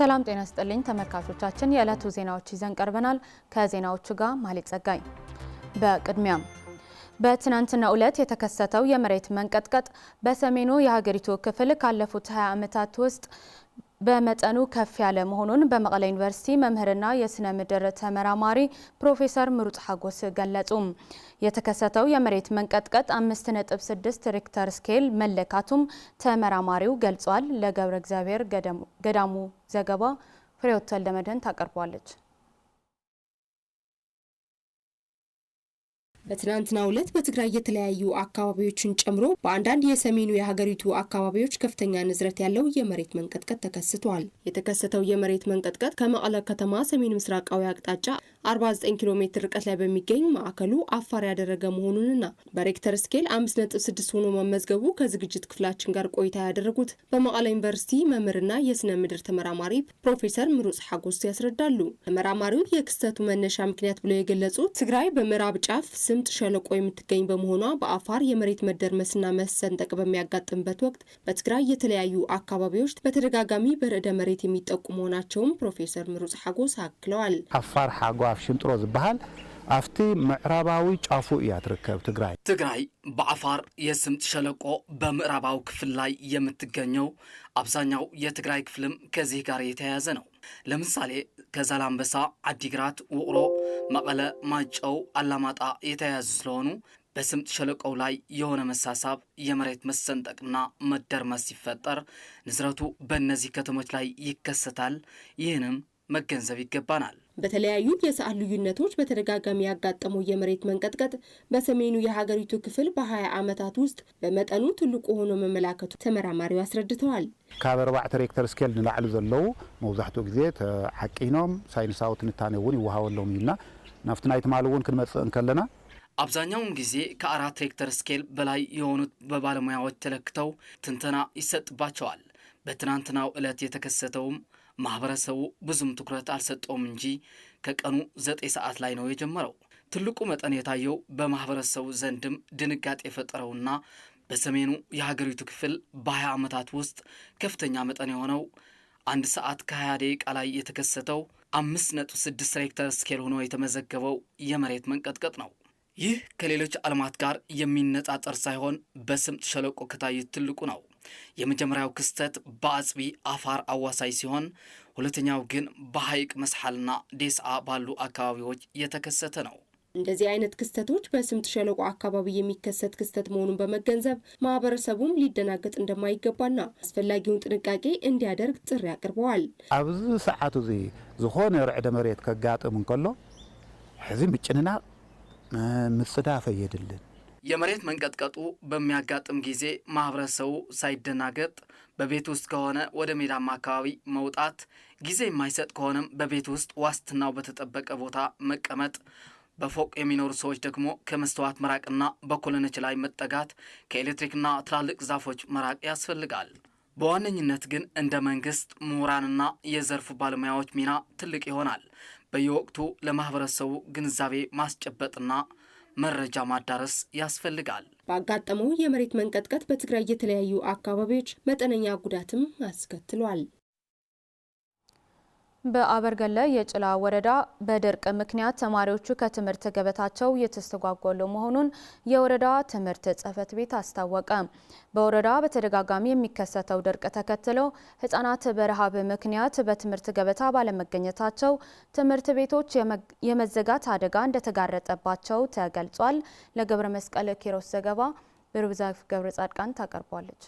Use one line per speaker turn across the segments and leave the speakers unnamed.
ሰላም ጤና ይስጥልኝ ተመልካቾቻችን የዕለቱ ዜናዎች ይዘን ቀርበናል። ከዜናዎቹ ጋር ማህሌት ጸጋይ። በቅድሚያም በትናንትናው ዕለት የተከሰተው የመሬት መንቀጥቀጥ በሰሜኑ የሀገሪቱ ክፍል ካለፉት 20 ዓመታት ውስጥ በመጠኑ ከፍ ያለ መሆኑን በመቀለ ዩኒቨርሲቲ መምህርና የስነ ምድር ተመራማሪ ፕሮፌሰር ምሩጽ ሐጎስ ገለጹ። የተከሰተው የመሬት መንቀጥቀጥ 5.6 ሪክተር ስኬል መለካቱም ተመራማሪው ገልጿል። ለገብረ እግዚአብሔር ገዳሙ ዘገባ ፍሬዎት ወልደመድህን ታቀርባለች።
በትናንትናው ዕለት በትግራይ የተለያዩ አካባቢዎችን ጨምሮ በአንዳንድ የሰሜኑ የሀገሪቱ አካባቢዎች ከፍተኛ ንዝረት ያለው የመሬት መንቀጥቀጥ ተከስቷል። የተከሰተው የመሬት መንቀጥቀጥ ከመቀለ ከተማ ሰሜን ምስራቃዊ አቅጣጫ 49 ኪሎ ሜትር ርቀት ላይ በሚገኝ ማዕከሉ አፋር ያደረገ መሆኑንና በሬክተር ስኬል 5.6 ሆኖ መመዝገቡ ከዝግጅት ክፍላችን ጋር ቆይታ ያደረጉት በመቀለ ዩኒቨርሲቲ መምህርና የስነ ምድር ተመራማሪ ፕሮፌሰር ምሩጽ ሐጎስ ያስረዳሉ። ተመራማሪው የክስተቱ መነሻ ምክንያት ብለው የገለጹት ትግራይ በምዕራብ ጫፍ ስምጥ ሸለቆ የምትገኝ በመሆኗ በአፋር የመሬት መደርመስና መሰንጠቅ በሚያጋጥምበት ወቅት በትግራይ የተለያዩ አካባቢዎች በተደጋጋሚ በርዕደ መሬት የሚጠቁ መሆናቸውም ፕሮፌሰር ምሩጽ ሐጎስ አክለዋል።
አፋር ሐጓፍ ሽንጥሮ ዝበሃል አፍቲ ምዕራባዊ ጫፉ እያ ትርከብ ትግራይ
በአፋር የስምጥ ሸለቆ በምዕራባዊ ክፍል ላይ የምትገኘው አብዛኛው የትግራይ ክፍልም ከዚህ ጋር የተያያዘ ነው። ለምሳሌ ከዛላምበሳ፣ አዲግራት፣ ውቅሮ፣ መቀለ፣ ማይጨው፣ አላማጣ የተያያዙ ስለሆኑ በስምጥ ሸለቆው ላይ የሆነ መሳሳብ የመሬት መሰንጠቅና መደርመስ ሲፈጠር ንዝረቱ በእነዚህ ከተሞች ላይ ይከሰታል። ይህንም መገንዘብ ይገባናል።
በተለያዩ የሰዓት ልዩነቶች በተደጋጋሚ ያጋጠመው የመሬት መንቀጥቀጥ በሰሜኑ የሀገሪቱ ክፍል በ20 ዓመታት ውስጥ በመጠኑ ትልቁ ሆኖ መመላከቱ ተመራማሪው አስረድተዋል።
ካብ 4 ሬክተር ስኬል ንላዕሊ ዘለው መብዛሕትኡ ግዜ ተዓቂኖም ሳይንሳዊ ትንታኔ እውን ይወሃበሎም ኢልና ናብቲ ናይቲ ማል እውን ክንመጽእ እንከለና
አብዛኛውን ጊዜ ከ4 ሬክተር ስኬል በላይ የሆኑት በባለሙያዎች ተለክተው ትንተና ይሰጥባቸዋል። በትናንትናው ዕለት የተከሰተውም ማህበረሰቡ ብዙም ትኩረት አልሰጠውም እንጂ ከቀኑ 9 ሰዓት ላይ ነው የጀመረው። ትልቁ መጠን የታየው በማህበረሰቡ ዘንድም ድንጋጤ የፈጠረውና በሰሜኑ የሀገሪቱ ክፍል በ20 ዓመታት ውስጥ ከፍተኛ መጠን የሆነው 1 ሰዓት ከ20 ደቂቃ ላይ የተከሰተው 5.6 ሬክተር ስኬል ሆኖ የተመዘገበው የመሬት መንቀጥቀጥ ነው። ይህ ከሌሎች ዓለማት ጋር የሚነጻጸር ሳይሆን በስምጥ ሸለቆ ከታዩት ትልቁ ነው። የመጀመሪያው ክስተት በአጽቢ አፋር አዋሳይ ሲሆን ሁለተኛው ግን በሐይቅ መስሐልና ዴስዓ ባሉ አካባቢዎች የተከሰተ ነው።
እንደዚህ አይነት ክስተቶች በስምጥ ሸለቆ አካባቢ የሚከሰት ክስተት መሆኑን በመገንዘብ ማህበረሰቡም ሊደናገጥ እንደማይገባና አስፈላጊውን ጥንቃቄ እንዲያደርግ ጥሪ አቅርበዋል።
ኣብዚ ሰዓቱ እዚ ዝኾነ ርዕደ መሬት ከጋጥም እንከሎ ሕዚ ምጭንና ምጽዳፈ የድልን
የመሬት መንቀጥቀጡ በሚያጋጥም ጊዜ ማህበረሰቡ ሳይደናገጥ በቤት ውስጥ ከሆነ ወደ ሜዳማ አካባቢ መውጣት፣ ጊዜ የማይሰጥ ከሆነም በቤት ውስጥ ዋስትናው በተጠበቀ ቦታ መቀመጥ፣ በፎቅ የሚኖሩ ሰዎች ደግሞ ከመስተዋት መራቅና በኮለኖች ላይ መጠጋት፣ ከኤሌክትሪክና ትላልቅ ዛፎች መራቅ ያስፈልጋል። በዋነኝነት ግን እንደ መንግስት ምሁራንና የዘርፉ ባለሙያዎች ሚና ትልቅ ይሆናል። በየወቅቱ ለማህበረሰቡ ግንዛቤ ማስጨበጥና መረጃ ማዳረስ ያስፈልጋል።
ባጋጠመው የመሬት መንቀጥቀጥ በትግራይ የተለያዩ አካባቢዎች መጠነኛ ጉዳትም አስከትሏል።
በአበርገለ የጭላ ወረዳ በድርቅ ምክንያት ተማሪዎቹ ከትምህርት ገበታቸው እየተስተጓጎሉ መሆኑን የወረዳ ትምህርት ጽሕፈት ቤት አስታወቀ። በወረዳ በተደጋጋሚ የሚከሰተው ድርቅ ተከትሎ ሕፃናት በረሃብ ምክንያት በትምህርት ገበታ ባለመገኘታቸው ትምህርት ቤቶች የመዘጋት አደጋ እንደተጋረጠባቸው ተገልጿል። ለገብረ መስቀል ኪሮስ ዘገባ ብሩብዛፍ ገብረ ጻድቃን ታቀርባለች።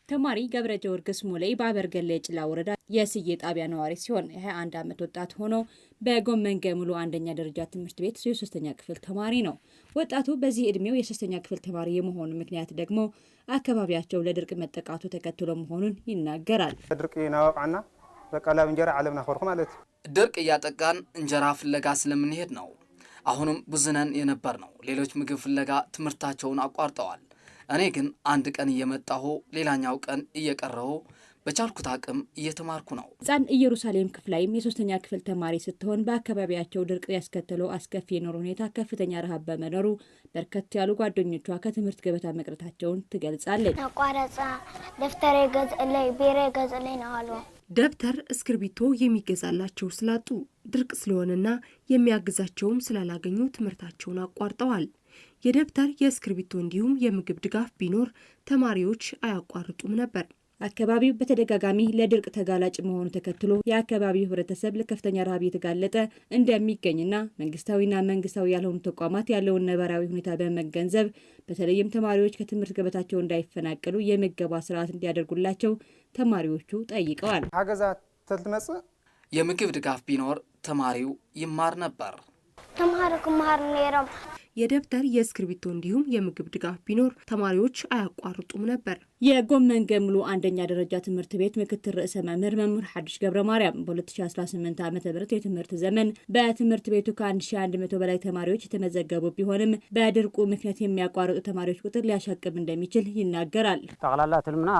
ተማሪ ገብረ ጊዮርጊስ ሙሌይ በአበርገለ የጭላ ወረዳ የስዬ ጣቢያ ነዋሪ ሲሆን የ21 ዓመት ወጣት ሆኖ በጎመን ገሙሉ አንደኛ ደረጃ ትምህርት ቤት የ3ኛ ክፍል ተማሪ ነው። ወጣቱ በዚህ ዕድሜው የ3ኛ ክፍል ተማሪ የመሆኑ ምክንያት ደግሞ አካባቢያቸው ለድርቅ መጠቃቱ ተከትሎ መሆኑን ይናገራል።
ድርቅ ናወቃና በቀላብ እንጀራ ዓለምና ኸርኩ ማለት
ድርቅ እያጠቃን እንጀራ ፍለጋ ስለምንሄድ ነው። አሁንም ብዙነን የነበር ነው። ሌሎች ምግብ ፍለጋ ትምህርታቸውን አቋርጠዋል። እኔ ግን አንድ ቀን እየመጣሁ ሌላኛው ቀን እየቀረሁ በቻልኩት አቅም እየተማርኩ ነው።
ህፃን ኢየሩሳሌም ክፍላይም የ3ኛ ክፍል ተማሪ ስትሆን በአካባቢያቸው ድርቅ ያስከተለው አስከፊ የኑሮ ሁኔታ ከፍተኛ ረሃብ በመኖሩ በርከት ያሉ ጓደኞቿ ከትምህርት ገበታ መቅረታቸውን ትገልጻለች።
አቋራጻ ደፍተሬ ገዝልኝ ቢሬ ገዝልኝ ነው አሉ።
ደብተር እስክርቢቶ የሚገዛላቸው ስላጡ ድርቅ ስለሆነና የሚያግዛቸውም ስላላገኙ ትምህርታቸውን አቋርጠዋል። የደብተር የእስክርቢቶ እንዲሁም የምግብ ድጋፍ ቢኖር ተማሪዎች አያቋርጡም ነበር። አካባቢው በተደጋጋሚ ለድርቅ ተጋላጭ መሆኑ ተከትሎ የአካባቢው ህብረተሰብ ለከፍተኛ ረሃብ እየተጋለጠ እንደሚገኝና መንግስታዊና መንግስታዊ ያልሆኑ ተቋማት ያለውን ነባራዊ ሁኔታ በመገንዘብ በተለይም ተማሪዎች ከትምህርት ገበታቸው እንዳይፈናቀሉ የምገባ ስርዓት እንዲያደርጉላቸው ተማሪዎቹ ጠይቀዋል።
ሀገዛ ተልትመጽ
የምግብ ድጋፍ ቢኖር ተማሪው ይማር ነበር።
ተማሪው ማር ነራም
የደብተር የእስክርቢቶ እንዲሁም የምግብ ድጋፍ ቢኖር ተማሪዎች አያቋርጡም ነበር።
የጎመን ገምሉ አንደኛ ደረጃ ትምህርት ቤት ምክትል ርዕሰ መምህር መምህር ሐዲሽ ገብረ ማርያም በ2018 ዓ.ም የትምህርት ዘመን በትምህርት ቤቱ ከ1100 በላይ ተማሪዎች የተመዘገቡ ቢሆንም በድርቁ ምክንያት የሚያቋርጡ ተማሪዎች ቁጥር ሊያሻቅብ እንደሚችል ይናገራል።
ጠቅላላ ትልምና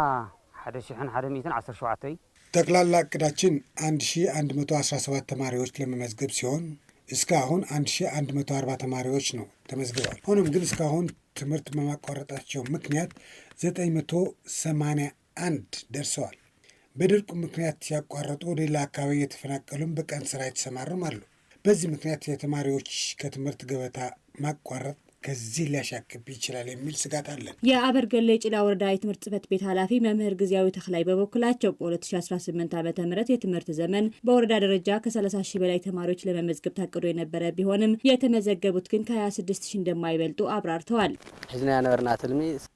1117
ጠቅላላ እቅዳችን 1117 ተማሪዎች ለመመዝገብ ሲሆን እስካሁን 1140 ተማሪዎች ነው ተመዝግበዋል። ሆኖም ግን እስካሁን ትምህርት በማቋረጣቸው ምክንያት 981 ደርሰዋል። በድርቁ ምክንያት ያቋረጡ ሌላ አካባቢ የተፈናቀሉም በቀን ስራ የተሰማሩም አሉ። በዚህ ምክንያት የተማሪዎች ከትምህርት ገበታ ማቋረጥ ከዚህ ሊያሻቅብ ይችላል የሚል ስጋት አለን።
የአበርገሌ ጭላ ወረዳ የትምህርት ጽሕፈት ቤት ኃላፊ መምህር ጊዜያዊ ተክላይ በበኩላቸው በ2018 ዓ.ም የትምህርት ዘመን በወረዳ ደረጃ ከ30 ሺህ በላይ ተማሪዎች ለመመዝገብ ታቅዶ የነበረ ቢሆንም የተመዘገቡት ግን ከ26 ሺህ እንደማይበልጡ አብራርተዋል።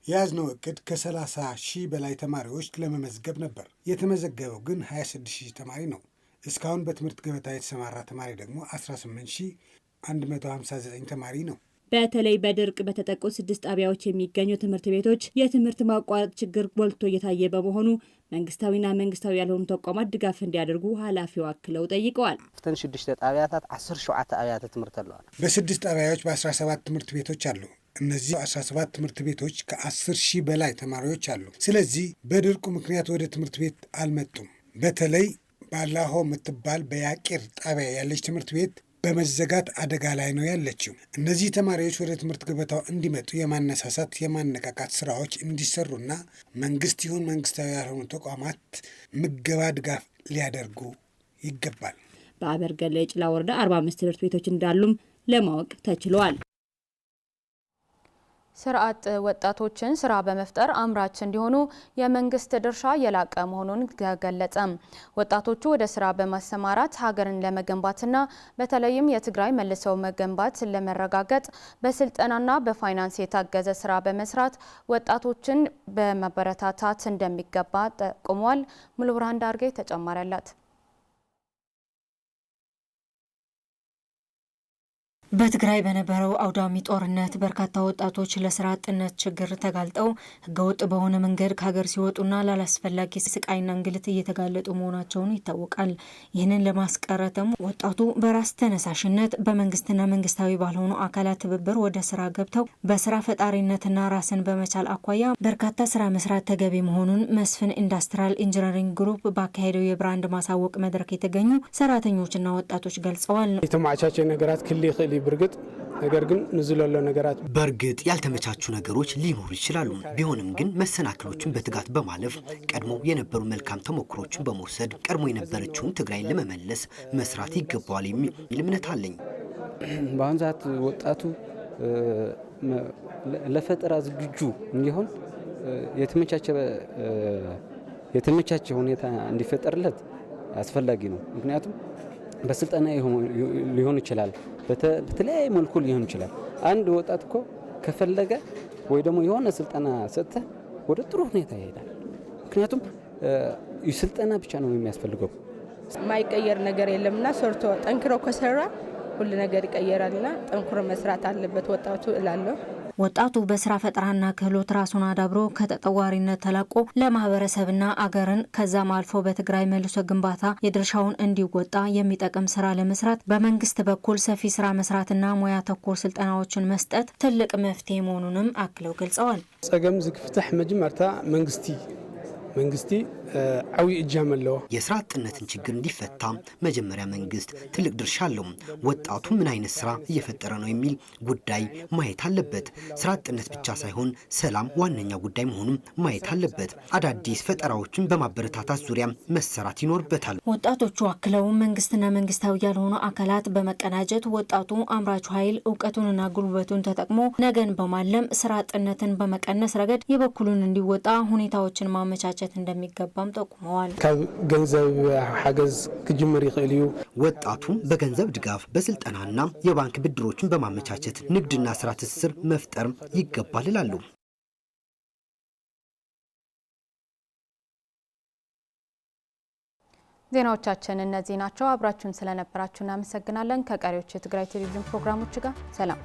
የያዝነው እቅድ ከ30 ሺህ በላይ ተማሪዎች ለመመዝገብ ነበር። የተመዘገበው ግን 26 ሺህ ተማሪ ነው። እስካሁን በትምህርት ገበታ የተሰማራ ተማሪ ደግሞ 18159 ተማሪ ነው።
በተለይ በድርቅ በተጠቁ 6 ጣቢያዎች የሚገኙ ትምህርት ቤቶች የትምህርት ማቋረጥ ችግር ጎልቶ እየታየ በመሆኑ መንግስታዊና መንግስታዊ ያልሆኑ ተቋማት ድጋፍ እንዲያደርጉ ኃላፊው አክለው ጠይቀዋል።
ፍተን 6 ጣቢያታት 17 አብያተ ትምህርት አለዋል።
በ6 ጣቢያዎች በ17 ትምህርት ቤቶች አሉ። እነዚህ 17 ትምህርት ቤቶች ከ10 ሺህ በላይ ተማሪዎች አሉ። ስለዚህ በድርቁ ምክንያት ወደ ትምህርት ቤት አልመጡም። በተለይ ባላሆ የምትባል በያቂር ጣቢያ ያለች ትምህርት ቤት በመዘጋት አደጋ ላይ ነው ያለችው። እነዚህ ተማሪዎች ወደ ትምህርት ገበታው እንዲመጡ የማነሳሳት የማነቃቃት ስራዎች እንዲሰሩና መንግስት ይሁን መንግስታዊ ያልሆኑ ተቋማት ምገባ ድጋፍ ሊያደርጉ ይገባል።
በአበርገሌ ጭላ ወረዳ 45 ትምህርት ቤቶች እንዳሉም ለማወቅ ተችሏል።
ስራ አጥ ወጣቶችን ስራ በመፍጠር አምራች እንዲሆኑ የመንግስት ድርሻ የላቀ መሆኑን ተገለጸ። ወጣቶቹ ወደ ስራ በማሰማራት ሀገርን ለመገንባትና በተለይም የትግራይ መልሰው መገንባት ለመረጋገጥ በስልጠናና በፋይናንስ የታገዘ ስራ በመስራት ወጣቶችን በማበረታታት እንደሚገባ ጠቁሟል። ሙሉ ብርሃን ዳርጌ ተጨማሪ አላት።
በትግራይ በነበረው አውዳሚ ጦርነት በርካታ ወጣቶች ለስራ አጥነት ችግር ተጋልጠው ህገወጥ በሆነ መንገድ ከሀገር ሲወጡና ላላስፈላጊ ስቃይና እንግልት እየተጋለጡ መሆናቸውን ይታወቃል። ይህንን ለማስቀረትም ወጣቱ በራስ ተነሳሽነት በመንግስትና መንግስታዊ ባልሆኑ አካላት ትብብር ወደ ስራ ገብተው በስራ ፈጣሪነትና ራስን በመቻል አኳያ በርካታ ስራ መስራት ተገቢ መሆኑን መስፍን ኢንዱስትሪያል ኢንጂነሪንግ ግሩፕ ባካሄደው የብራንድ ማሳወቅ መድረክ የተገኙ ሰራተኞችና ወጣቶች ገልጸዋል።
የተማቻቸ ነገራት ክሊ ብርግጥ ነገር ግን ንዝለሎ ነገራት
በርግጥ ያልተመቻቹ ነገሮች ሊኖሩ ይችላሉ። ቢሆንም ግን መሰናክሎችን በትጋት በማለፍ ቀድሞ የነበሩ መልካም ተሞክሮችን በመውሰድ ቀድሞ የነበረችውን ትግራይን ለመመለስ መስራት ይገባዋል የሚል እምነት አለኝ።
በአሁኑ ሰዓት ወጣቱ ለፈጠራ ዝግጁ እንዲሆን የተመቻቸ ሁኔታ እንዲፈጠርለት አስፈላጊ ነው። ምክንያቱም በስልጠና ሊሆን ይችላል፣ በተለያየ መልኩ ሊሆን ይችላል። አንድ ወጣት እኮ ከፈለገ ወይ ደግሞ የሆነ ስልጠና ሰጥተ ወደ ጥሩ ሁኔታ ይሄዳል። ምክንያቱም ስልጠና ብቻ ነው የሚያስፈልገው።
ማይቀየር ነገር የለምና ሰርቶ ጠንክሮ ከሰራ ሁሉ ነገር ይቀየራልና ጠንክሮ መስራት አለበት ወጣቱ እላለሁ።
ወጣቱ በስራ ፈጠራና ክህሎት ራሱን አዳብሮ ከተጠዋሪነት ተላቆ ለማህበረሰብና አገርን ከዛም አልፎ በትግራይ መልሶ ግንባታ የድርሻውን እንዲወጣ የሚጠቅም ስራ ለመስራት በመንግስት በኩል ሰፊ ስራ መስራትና ሙያ ተኮር ስልጠናዎችን መስጠት ትልቅ መፍትሄ መሆኑንም አክለው ገልጸዋል።
ጸገም ዝክፍትሕ መጀመርታ መንግስቲ መንግስቲ ዓብይ እጃም አለው።
የስራ አጥነትን ችግር እንዲፈታ መጀመሪያ መንግስት ትልቅ ድርሻ አለው። ወጣቱ ምን አይነት ስራ እየፈጠረ ነው የሚል ጉዳይ ማየት አለበት። ስራ አጥነት ብቻ ሳይሆን ሰላም ዋነኛ ጉዳይ መሆኑን ማየት አለበት። አዳዲስ ፈጠራዎችን በማበረታታት ዙሪያ መሰራት ይኖርበታል።
ወጣቶቹ አክለው መንግስትና መንግስታዊ ያልሆኑ አካላት በመቀናጀት ወጣቱ አምራቹ ኃይል እውቀቱንና ጉልበቱን ተጠቅሞ ነገን በማለም ስራ አጥነትን በመቀነስ ረገድ የበኩሉን እንዲወጣ ሁኔታዎችን ማመቻቸት እንደሚገባም ጠቁመዋል።
ገንዘብ ሐገዝ ክጅምር ይኽእል እዩ።
ወጣቱ በገንዘብ ድጋፍ በስልጠናና የባንክ ብድሮችን በማመቻቸት ንግድና ስራ ትስስር መፍጠር ይገባል ይላሉ።
ዜናዎቻችን እነዚህ ናቸው። አብራችሁን ስለነበራችሁ እናመሰግናለን። ከቀሪዎች የትግራይ ቴሌቪዥን ፕሮግራሞች ጋር ሰላም።